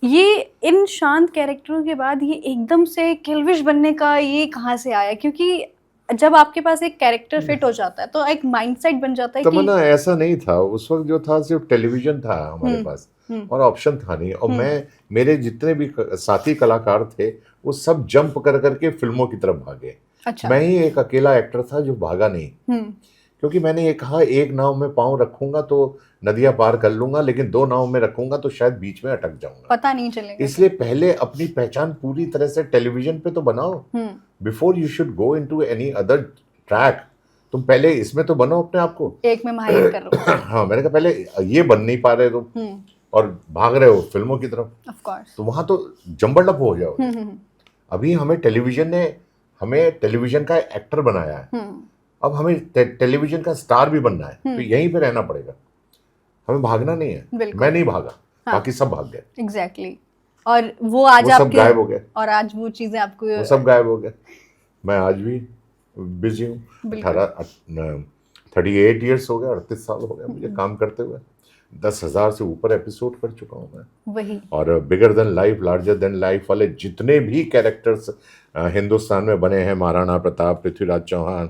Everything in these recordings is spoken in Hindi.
ये इन शांत कैरेक्टरों के बाद ये एकदम से किल्विश बनने का ये कहाँ से आया? क्योंकि जब आपके पास एक कैरेक्टर फिट हो जाता है तो एक माइंडसेट बन जाता है कि तमन्ना ऐसा नहीं था उस वक्त, जो था सिर्फ टेलीविजन था हमारे हुँ, पास हुँ, और ऑप्शन था नहीं। और हुँ, मैं, मेरे जितने भी साथी कलाकार थे वो सब जंप कर करके फिल्मों की तरफ भागे। अच्छा, मैं ही एक अकेला एक्टर था जो भागा नहीं, हुँ, क्योंकि मैंने ये कहा एक नाव में पाँव रखूंगा तो नदियां पार कर लूंगा, लेकिन दो नाव में रखूंगा तो शायद बीच में अटक जाऊंगा। पता नहीं चलेगा इसलिए कभी। पहले अपनी पहचान पूरी तरह से टेलीविजन पे तो बनाओ, हुँ, before you should go into any other track. तुम पहले इसमें तो बनो अपने आप को। एक में माहिर करो। हाँ, मैंने कहा पहले ये बन नहीं पा रहे तुम हुँ, और भाग रहे हो फिल्मों की तरफ, ऑफ कोर्स। तो वहां तो जंबड़लप हो हुँ, जाओगे। हुँ, हुँ, अभी हमें टेलीविजन ने, हमें टेलीविजन का एक्टर बनाया है। हुँ, अब हमें टेलीविजन का स्टार भी बनना है, तो हुँ, यहीं पे रहना पड़ेगा, हमें भागना नहीं है। मैं बिल्कुल। नहीं भागा, हाँ, बाकी सब भाग गए। एग्ज़ैक्टली। और वो आज वो सब आपके गायब हो गए, और आज वो चीज़ें आपको वो सब गायब हो गए। मैं आज भी बिजी हूँ। बिल्कुल। 38 ईयर्स हो गए, 38 साल हो गए मुझे हुँ, काम करते हुए। 10,000 से ऊपर एपिसोड कर चुका हूँ मैं। वही। और bigger than life, larger than life वाले जितने भी कैरेक्टर्स हिंदुस्तान में बने हैं, महाराणा प्रताप, पृथ्वीराज चौहान,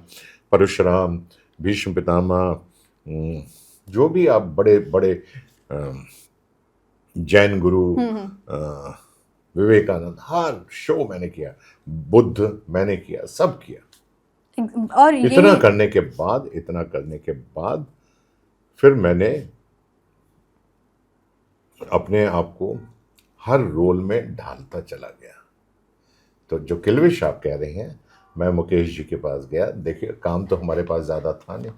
परशुराम, भीष्म पितामह, जो भी आप बड़े बड़े जैन गुरु, हुँ, हुँ, अ, विवेकानंद, हर शो मैंने किया, बुद्ध मैंने किया, सब किया। और इतना यही करने के बाद, इतना करने के बाद फिर मैंने अपने आप को हर रोल में ढालता चला गया। तो जो किल्विश आप कह रही हैं, मैं मुकेश जी के पास गया। देखिए काम तो हमारे पास ज़्यादा था नहीं,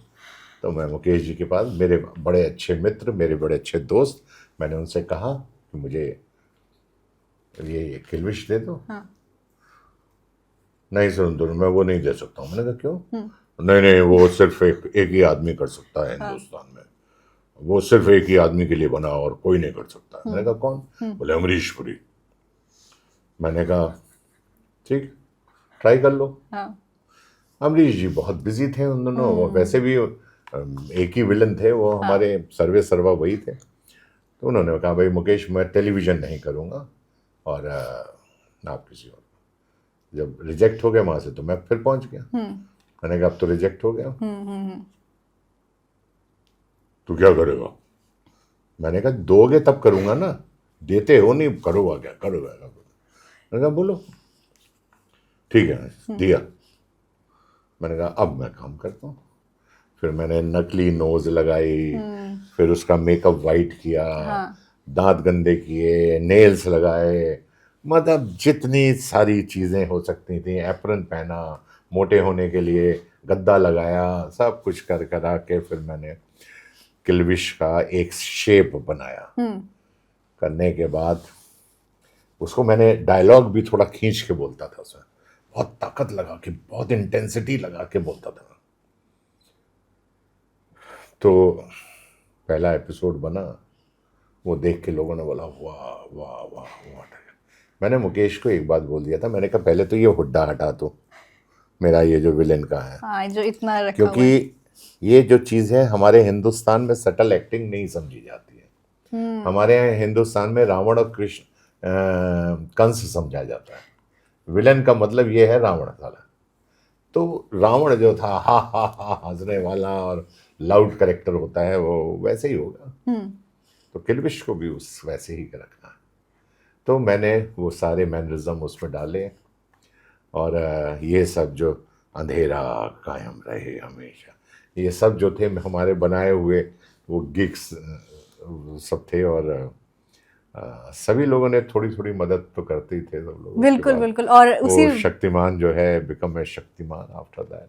तो मैं मुकेश जी के पास, मेरे बड़े अच्छे मित्र, मेरे बड़े अच्छे दोस्त, मैंने उनसे कहा कि मुझे ये किल्विश दे दो। हाँ, नहीं सुरेंद्र, मैं वो नहीं दे सकता हूँ। मैंने कहा क्यों? हुँ, नहीं नहीं, वो सिर्फ एक ही आदमी कर सकता है हाँ, हिंदुस्तान में, वो सिर्फ एक ही आदमी के लिए बना और कोई नहीं कर सकता। हुँ, मैंने कहा कौन? हुँ, बोले अमरीश पुरी। मैंने कहा ठीक, ट्राई कर लो। हाँ, अमरीश जी बहुत बिजी थे उन दोनों, वो वैसे भी एक ही विलन थे, वो हाँ, हमारे सर्वे सर्वा वही थे। तो उन्होंने कहा भाई मुकेश, मैं टेलीविजन नहीं करूँगा और आप किसी और। जब रिजेक्ट हो गया वहाँ से तो मैं फिर पहुँच गया। हुँ, मैंने कहा अब तो रिजेक्ट हो गया, हुँ, हुँ, हुँ, तू क्या करेगा? मैंने कहा दोगे तब करूँगा ना, देते हो नहीं, करोगा क्या? करोगा क्या? मैंने कहा बोलो। ठीक है, दिया। मैंने कहा अब मैं काम करता हूँ। फिर मैंने नकली नोज लगाई, हुँ, फिर उसका मेकअप वाइट किया, हाँ, दांत गंदे किए, नेल्स लगाए, मतलब जितनी सारी चीज़ें हो सकती थी, एप्रन पहना, मोटे होने के लिए गद्दा लगाया, सब कुछ कर करा के फिर मैंने किल्विश का एक शेप बनाया। हुँ, करने के बाद उसको मैंने डायलॉग भी थोड़ा खींच के बोलता था उसमें, बहुत ताकत लगा के, बहुत इंटेंसिटी लगा के बोलता था। तो पहला एपिसोड बना, वो देख के लोगों ने बोला वाह वाह वाह वाह। मैंने मुकेश को एक बात बोल दिया था, मैंने कहा पहले तो ये हुड्डा हटा दो मेरा, ये जो विलेन का है, हाँ, जो इतना रखा हुआ क्योंकि है। ये जो चीज़ है हमारे हिंदुस्तान में सटल एक्टिंग नहीं समझी जाती है। हुँ, हमारे यहाँ हिंदुस्तान में रावण और कृष्ण, कंस समझा जाता है। विलेन का मतलब ये है रावण साला। तो रावण जो था हा हा हा हंसने वाला और लाउड करेक्टर होता है, वो वैसे ही होगा। हुँ, तो किल्विश को भी उस वैसे ही रखना है। तो मैंने वो सारे मैनरिज्म उसमें डाले और ये सब जो अंधेरा कायम रहे हमेशा, ये सब जो थे हमारे बनाए हुए वो गिग्स सब थे। और सभी लोगों ने थोड़ी थोड़ी मदद तो करते ही थे सब लोग। उसके बिल्कुल, बाद बिल्कुल और उसी वो शक्तिमान जो है become a Shaktimaan after that.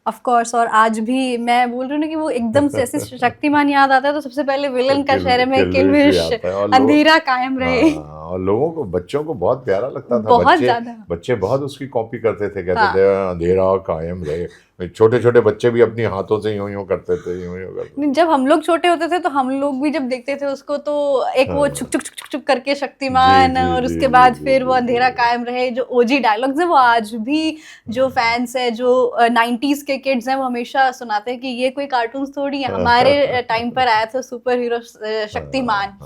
Of course और आज भी मैं बोल रही हूँ ना कि वो एकदम से ऐसे शक्तिमान याद आता है तो सबसे पहले विलन का चेहरे में किल्विश भी किल्विश, आता है और लोग, अंधेरा कायम रहे। हाँ, और लोगों को, बच्चों को बहुत प्यारा लगता था। बहुत बच्चे ज़्यादा। बच्चे बहुत उसकी कॉपी करते थे, कहते थे हाँ, अंधेरा कायम रहे। छोटे छोटे बच्चे भी अपनी हाथों से यूं यूं करते थे, यूं यूं करते थे। नहीं जब हम लोग छोटे होते थे तो हम लोग भी जब देखते थे उसको तो एक वो छुक हाँ, छुक छुक छुक छुक करके जी शक्तिमान जी और जी उसके जी बाद जी फिर वो जी जी अंधेरा कायम रहे जो ओजी डायलॉग्स है वो आज भी जो फैंस है जो 90s के किड्स हैं वो हमेशा सुनाते हैं कि ये कोई कार्टून थोड़ी है हाँ, हमारे टाइम पर आया था सुपर हीरो हाँ, शक्तिमान।